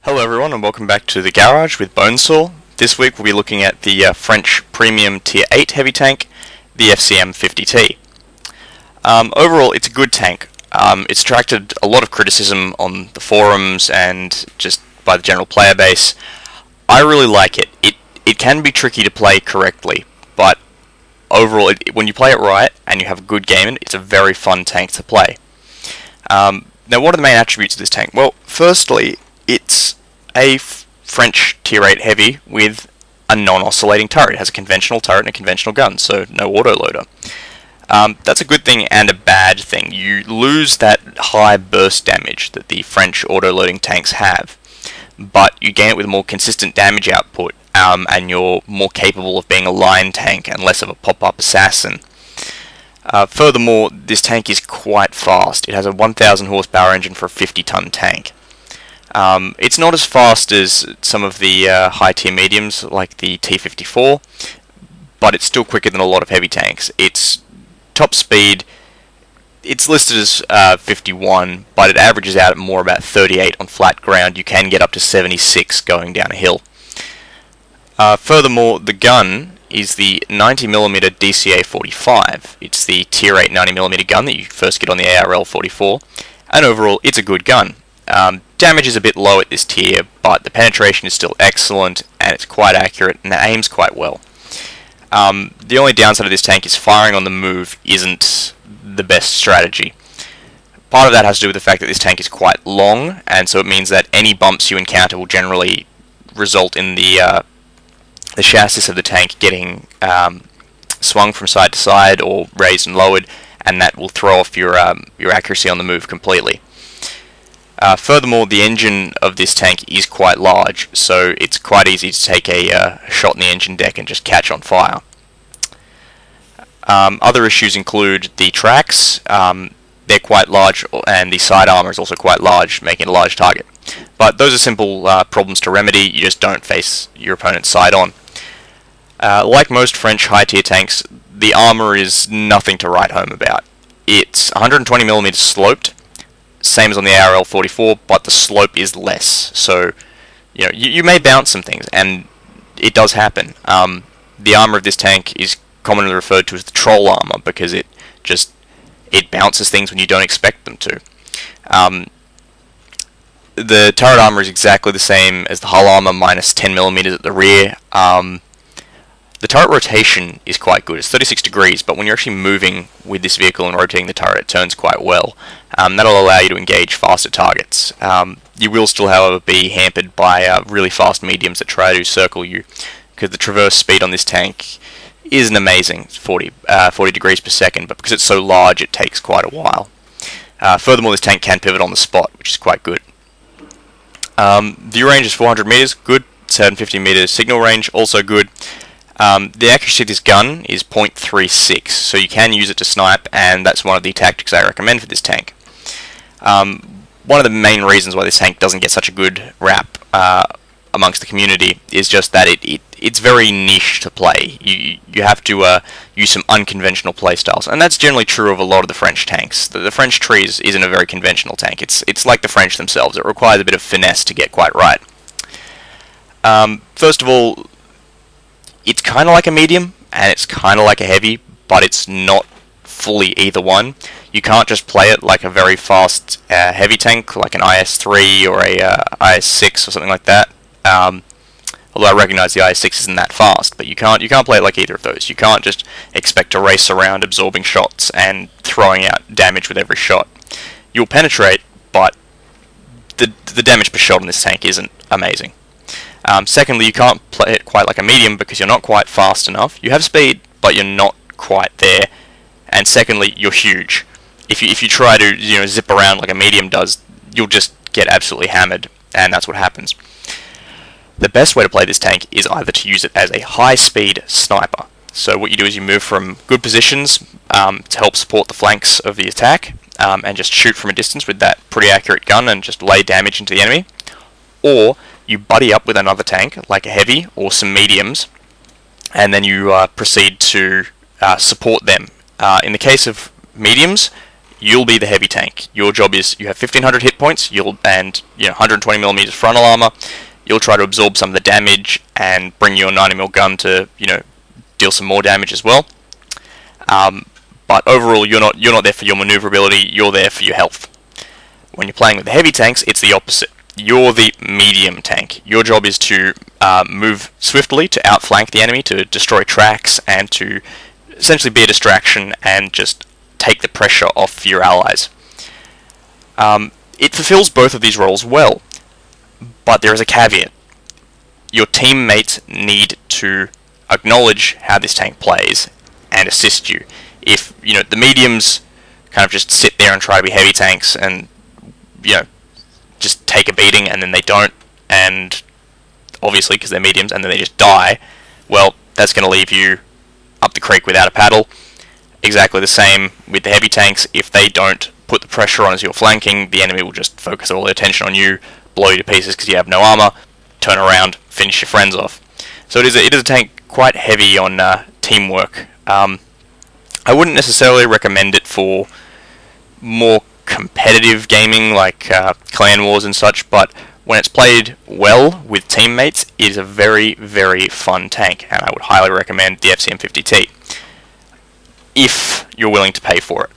Hello everyone and welcome back to the garage with Bonesaw. This week we'll be looking at the French Premium Tier 8 heavy tank, the FCM 50T. Overall it's a good tank. It's attracted a lot of criticism on the forums and just by the general player base. I really like it. It can be tricky to play correctly, but overall when you play it right and you have a good game in it, it's a very fun tank to play. Now what are the main attributes of this tank? Well, firstly, it's a French Tier 8 heavy with a non-oscillating turret. It has a conventional turret and a conventional gun, so no autoloader. That's a good thing and a bad thing. You lose that high burst damage that the French autoloading tanks have, but you gain it with a more consistent damage output, and you're more capable of being a line tank and less of a pop-up assassin. Furthermore, this tank is quite fast. It has a 1000 horsepower engine for a 50-ton tank. It's not as fast as some of the high tier mediums like the T54, but it's still quicker than a lot of heavy tanks. Its top speed, it's listed as 51, but it averages out at more about 38 on flat ground. You can get up to 76 going down a hill. Furthermore, the gun is the 90mm DCA 45. It's the Tier 8 90mm gun that you first get on the ARL 44, and overall it's a good gun. Damage is a bit low at this tier, but the penetration is still excellent, and it's quite accurate, and it aims quite well. The only downside of this tank is firing on the move isn't the best strategy. Part of that has to do with the fact that this tank is quite long, and so it means that any bumps you encounter will generally result in the chassis of the tank getting swung from side to side or raised and lowered, and that will throw off your accuracy on the move completely. Furthermore, the engine of this tank is quite large, so it's quite easy to take a shot in the engine deck and just catch on fire. Other issues include the tracks. They're quite large, and the side armor is also quite large, making it a large target. But those are simple problems to remedy. You just don't face your opponent's side on. Like most French high-tier tanks, the armor is nothing to write home about. It's 120mm sloped, same as on the ARL 44, but the slope is less. So, you may bounce some things, and it does happen. The armor of this tank is commonly referred to as the troll armor because it bounces things when you don't expect them to. The turret armor is exactly the same as the hull armor, minus 10mm at the rear. The turret rotation is quite good. It's 36 degrees, but when you're actually moving with this vehicle and rotating the turret, it turns quite well. That'll allow you to engage faster targets. You will still, however, be hampered by really fast mediums that try to circle you, because the traverse speed on this tank isn't amazing. It's 40 degrees per second, but because it's so large, it takes quite a while. Furthermore, this tank can pivot on the spot, which is quite good. View range is 400 meters, good. 750 meters signal range, also good. The accuracy of this gun is 0.36, so you can use it to snipe, and that's one of the tactics I recommend for this tank. One of the main reasons why this tank doesn't get such a good rap amongst the community is just that it's very niche to play. You have to use some unconventional playstyles, and that's generally true of a lot of the French tanks. The French tree isn't a very conventional tank. It's like the French themselves. It requires a bit of finesse to get quite right. First of all, it's kind of like a medium, and it's kind of like a heavy, but it's not fully either one. You can't just play it like a very fast heavy tank, like an IS-3 or a IS-6 or something like that. Although I recognise the IS-6 isn't that fast, but you can't play it like either of those. You can't just expect to race around absorbing shots and throwing out damage with every shot. You'll penetrate, but the damage per shot on this tank isn't amazing. Secondly, you can't play it quite like a medium because you're not quite fast enough. You have speed, but you're not quite there. And secondly, you're huge. If you try to zip around like a medium does, you'll just get absolutely hammered, and that's what happens. The best way to play this tank is either to use it as a high-speed sniper. So what you do is you move from good positions to help support the flanks of the attack, and just shoot from a distance with that pretty accurate gun and just lay damage into the enemy. Or you buddy up with another tank, like a heavy or some mediums, and then you proceed to support them. In the case of mediums, you'll be the heavy tank. Your job is, you have 1500 hit points, and 120mm frontal armor. You'll try to absorb some of the damage and bring your 90mm gun to deal some more damage as well. But overall, you're not there for your maneuverability. You're there for your health. When you're playing with the heavy tanks, it's the opposite. You're the medium tank. Your job is to move swiftly to outflank the enemy, to destroy tracks, and to essentially be a distraction and just take the pressure off your allies. It fulfills both of these roles well, but there is a caveat. Your teammates need to acknowledge how this tank plays and assist you. If the mediums kind of just sit there and try to be heavy tanks and just take a beating, and then they don't, and obviously because they're mediums, and then they just die, well, that's going to leave you up the creek without a paddle. Exactly the same with the heavy tanks. If they don't put the pressure on as you're flanking, the enemy will just focus all their attention on you, blow you to pieces because you have no armor, turn around, finish your friends off. So it is a tank quite heavy on teamwork. I wouldn't necessarily recommend it for more competitive gaming like clan wars and such, but when it's played well with teammates, it is a very, very fun tank, and I would highly recommend the FCM 50T if you're willing to pay for it.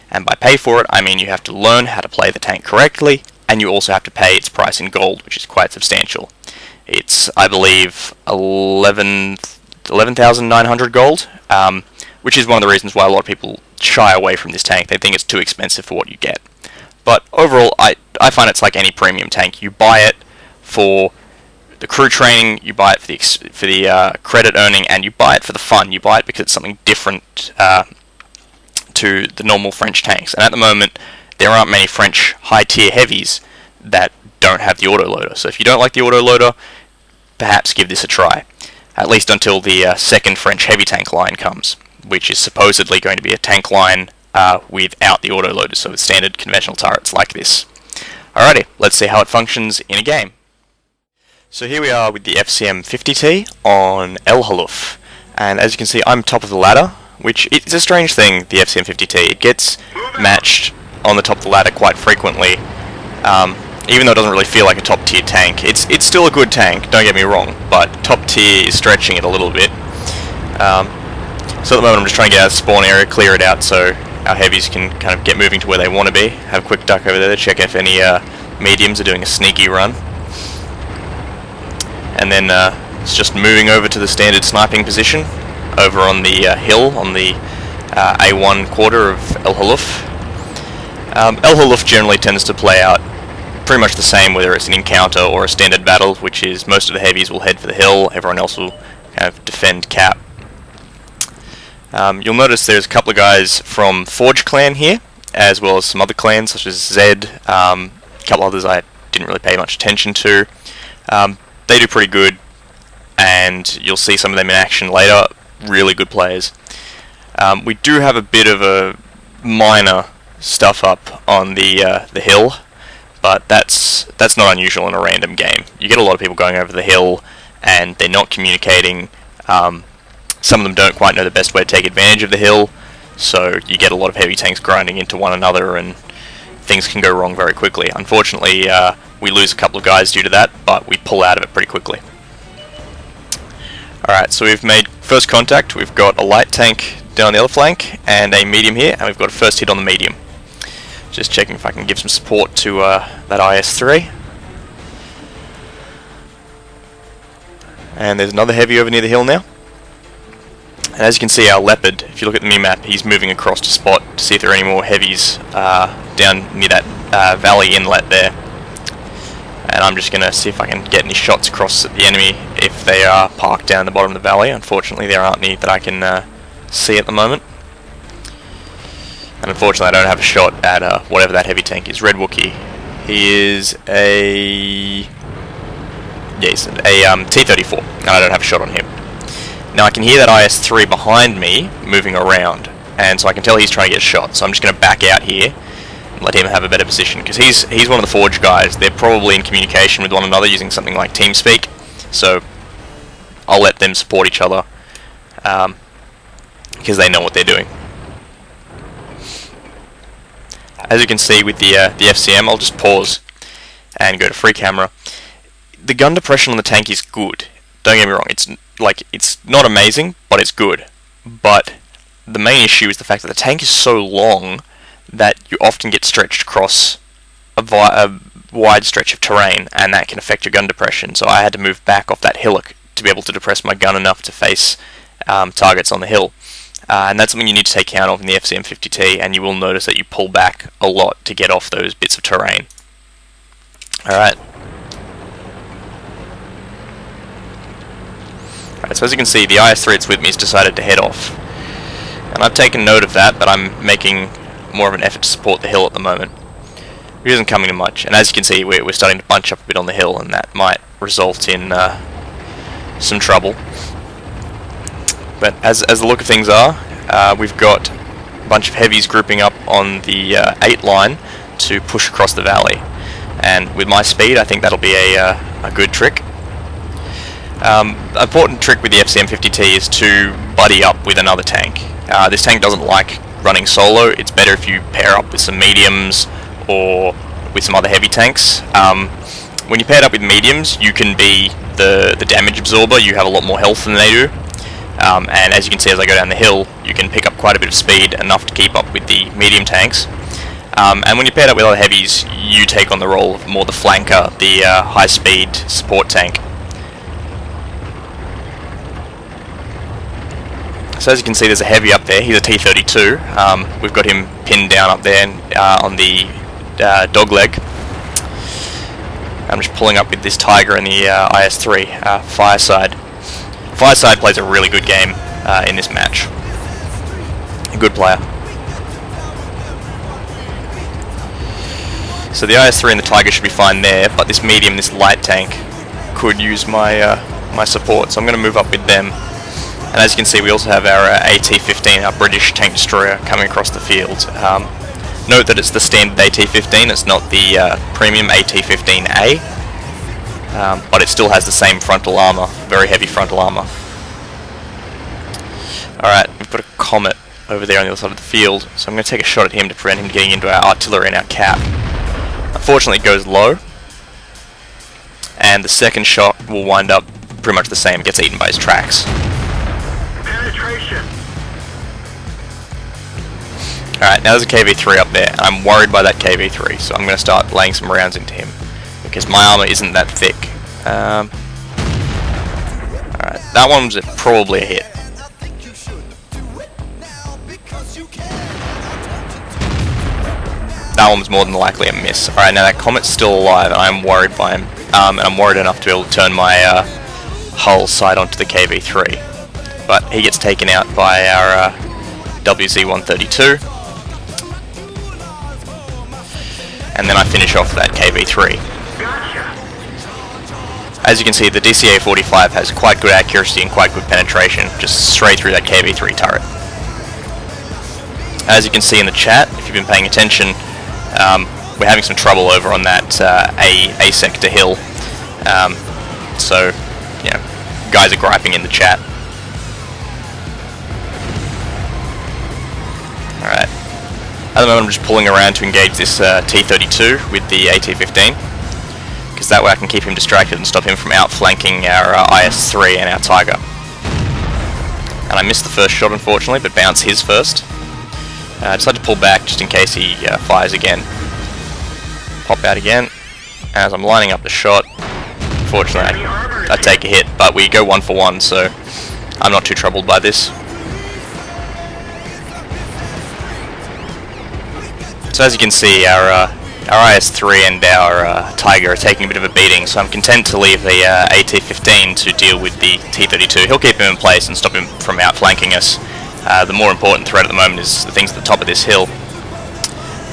And by pay for it, I mean you have to learn how to play the tank correctly, and you also have to pay its price in gold, which is quite substantial. It's, I believe, 11,900 gold, which is one of the reasons why a lot of people shy away from this tank. They think it's too expensive for what you get. But overall, I find it's like any premium tank. You buy it for the crew training, you buy it for the credit earning, and you buy it for the fun. You buy it because it's something different to the normal French tanks. And at the moment, there aren't many French high-tier heavies that don't have the autoloader. So if you don't like the autoloader, perhaps give this a try. At least until the second French heavy tank line comes, which is supposedly going to be a tank line without the autoloader, so with standard conventional turrets like this. Alrighty, let's see how it functions in a game. So here we are with the FCM 50T on El Haluf, and as you can see, I'm top of the ladder, which is a strange thing, the FCM 50T. It gets matched on the top of the ladder quite frequently, even though it doesn't really feel like a top tier tank. It's still a good tank, don't get me wrong, but top tier is stretching it a little bit. So at the moment I'm just trying to get out of the spawn area, clear it out so our heavies can kind of get moving to where they want to be. Have a quick duck over there to check if any mediums are doing a sneaky run. And then it's just moving over to the standard sniping position over on the hill on the A1 quarter of El Haluf. El Haluf generally tends to play out pretty much the same whether it's an encounter or a standard battle, which is most of the heavies will head for the hill, everyone else will kind of defend cap. You'll notice there's a couple of guys from Forge clan here, as well as some other clans such as Zed, a couple others I didn't really pay much attention to. They do pretty good, and you'll see some of them in action later. Really good players. We do have a bit of a minor stuff up on the hill, but that's not unusual in a random game. You get a lot of people going over the hill, and they're not communicating. Some of them don't quite know the best way to take advantage of the hill, so you get a lot of heavy tanks grinding into one another, and things can go wrong very quickly. Unfortunately, we lose a couple of guys due to that, but we pull out of it pretty quickly. Alright, so we've made first contact. We've got a light tank down the other flank, and a medium here, and we've got a first hit on the medium. Just checking if I can give some support to that IS-3. And there's another heavy over near the hill now. And as you can see, our Leopard, if you look at the mini-map, he's moving across to spot to see if there are any more heavies down near that valley inlet there. And I'm just going to see if I can get any shots across at the enemy if they are parked down the bottom of the valley. Unfortunately, there aren't any that I can see at the moment. And unfortunately, I don't have a shot at whatever that heavy tank is. Red Wookiee. He is a... yeah, he's a T-34, and I don't have a shot on him. Now I can hear that IS-3 behind me moving around, and so I can tell he's trying to get shot. So I'm just going to back out here and let him have a better position, because he's one of the Forge guys. They're probably in communication with one another using something like TeamSpeak, so I'll let them support each other because they know what they're doing. As you can see with the FCM, I'll just pause and go to free camera. The gun depression on the tank is good. Don't get me wrong, it's not amazing, but it's good. But the main issue is the fact that the tank is so long that you often get stretched across a wide stretch of terrain, and that can affect your gun depression. So I had to move back off that hillock to be able to depress my gun enough to face targets on the hill. And that's something you need to take account of in the FCM 50T, and you will notice that you pull back a lot to get off those bits of terrain. Alright. So as you can see, the IS-3 that's with me has decided to head off. And I've taken note of that, but I'm making more of an effort to support the hill at the moment. He isn't coming to much, and as you can see, we're starting to bunch up a bit on the hill, and that might result in some trouble. But as the look of things are, we've got a bunch of heavies grouping up on the 8 line to push across the valley. And with my speed, I think that'll be a good trick. An important trick with the FCM 50T is to buddy up with another tank. This tank doesn't like running solo. It's better if you pair up with some mediums or with some other heavy tanks. When you pair it up with mediums, you can be the damage absorber. You have a lot more health than they do. And as you can see as I go down the hill, you can pick up quite a bit of speed, enough to keep up with the medium tanks. And when you're paired up with other heavies, you take on the role of more the flanker, the high-speed support tank. So as you can see, there's a heavy up there. He's a T-32. We've got him pinned down up there on the dog leg. I'm just pulling up with this Tiger and the IS-3 Fireside. Fireside plays a really good game in this match. A good player. So the IS-3 and the Tiger should be fine there, but this medium, this light tank, could use my my support, so I'm going to move up with them. And as you can see, we also have our AT-15, our British tank destroyer, coming across the field. Note that it's the standard AT-15, it's not the premium AT-15A, but it still has the same frontal armour, very heavy frontal armour. Alright, we've got a Comet over there on the other side of the field, so I'm going to take a shot at him to prevent him getting into our artillery and our cap. Unfortunately, it goes low, and the second shot will wind up pretty much the same, it gets eaten by his tracks. Alright, now there's a KV-3 up there. I'm worried by that KV-3, so I'm going to start laying some rounds into him, because my armour isn't that thick. Alright, that one's probably a hit. That one was more than likely a miss. Alright, now that Comet's still alive, and I'm worried by him. And I'm worried enough to be able to turn my hull side onto the KV-3. But he gets taken out by our WZ-132. And then I finish off that KV-3. As you can see, the DCA-45 has quite good accuracy and quite good penetration, just straight through that KV-3 turret. As you can see in the chat, if you've been paying attention, we're having some trouble over on that A sector hill. So, you know, guys are griping in the chat. Alright. At the moment I'm just pulling around to engage this T-32 with the AT-15, because that way I can keep him distracted and stop him from outflanking our IS-3 and our Tiger. And I missed the first shot unfortunately, but bounced his first. I decided to pull back just in case he fires again. Pop out again. As I'm lining up the shot, unfortunately I take a hit, but we go 1 for 1, so I'm not too troubled by this. So as you can see, our IS-3 and our Tiger are taking a bit of a beating, so I'm content to leave the AT-15 to deal with the T-32. He'll keep him in place and stop him from outflanking us. The more important threat at the moment is the things at the top of this hill.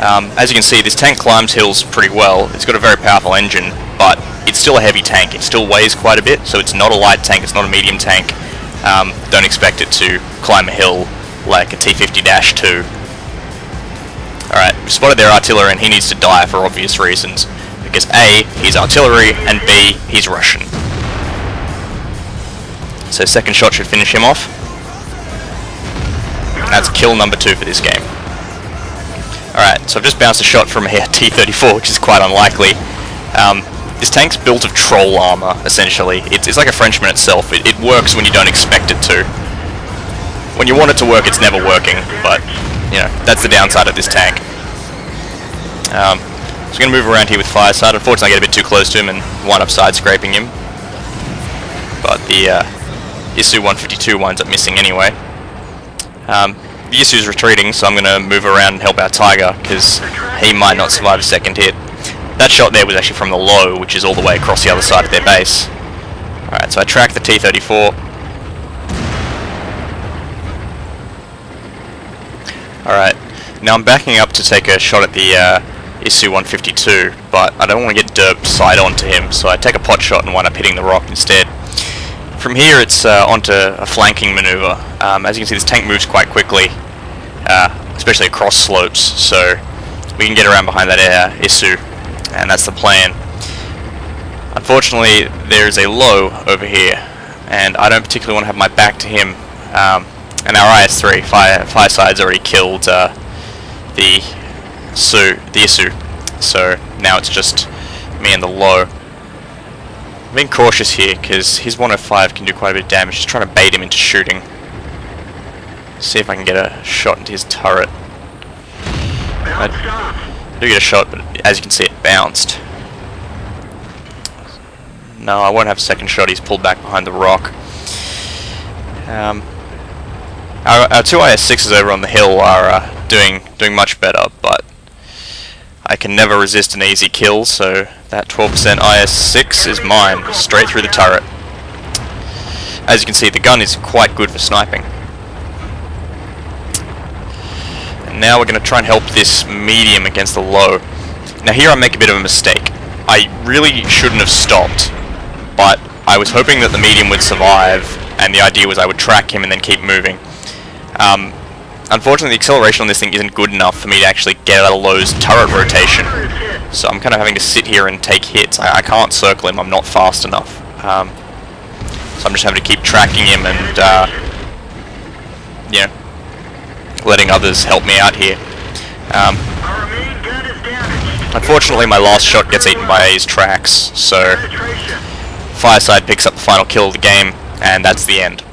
As you can see, this tank climbs hills pretty well. It's got a very powerful engine, but it's still a heavy tank. It still weighs quite a bit, so it's not a light tank, it's not a medium tank. Don't expect it to climb a hill like a T-50-2. Alright, we've spotted their artillery and he needs to die for obvious reasons. Because A, he's artillery, and B, he's Russian. So second shot should finish him off. And that's kill number 2 for this game. Alright, so I've just bounced a shot from a T-34, which is quite unlikely. This tank's built of troll armor, essentially. It's like a Frenchman itself. It works when you don't expect it to. When you want it to work, it's never working, but, you know, that's the downside of this tank. So I'm going to move around here with Fireside. Unfortunately, I get a bit too close to him and wind up side-scraping him. But the ISU-152 winds up missing anyway. The ISU's retreating, so I'm going to move around and help our Tiger, because he might not survive a second hit. That shot there was actually from the low, which is all the way across the other side of their base. Alright, so I track the T-34. Alright, now I'm backing up to take a shot at the ISU-152, but I don't want to get derped side on to him, so I take a pot shot and wind up hitting the rock instead. From here it's onto a flanking maneuver. As you can see, this tank moves quite quickly, especially across slopes, so we can get around behind that ISU, and that's the plan. Unfortunately, there's a low over here, and I don't particularly want to have my back to him. And our IS-3, Fireside's already killed the ISU, so now it's just me and the low. I'm being cautious here, because his 105 can do quite a bit of damage, just trying to bait him into shooting. See if I can get a shot into his turret. I do get a shot, but as you can see, it bounced. No, I won't have a second shot, he's pulled back behind the rock. Our two IS-6s over on the hill are doing much better, but I can never resist an easy kill, so that 12% IS-6 is mine, straight through the turret. As you can see, the gun is quite good for sniping. And now we're going to try and help this medium against the low. Now here I make a bit of a mistake. I really shouldn't have stopped, but I was hoping that the medium would survive, and the idea was I would track him and then keep moving. Unfortunately, the acceleration on this thing isn't good enough for me to actually get out of Low's turret rotation, so I'm kind of having to sit here and take hits. I can't circle him, I'm not fast enough. So I'm just having to keep tracking him and, you know, letting others help me out here. Unfortunately, my last shot gets eaten by his tracks, so Fireside picks up the final kill of the game, and that's the end.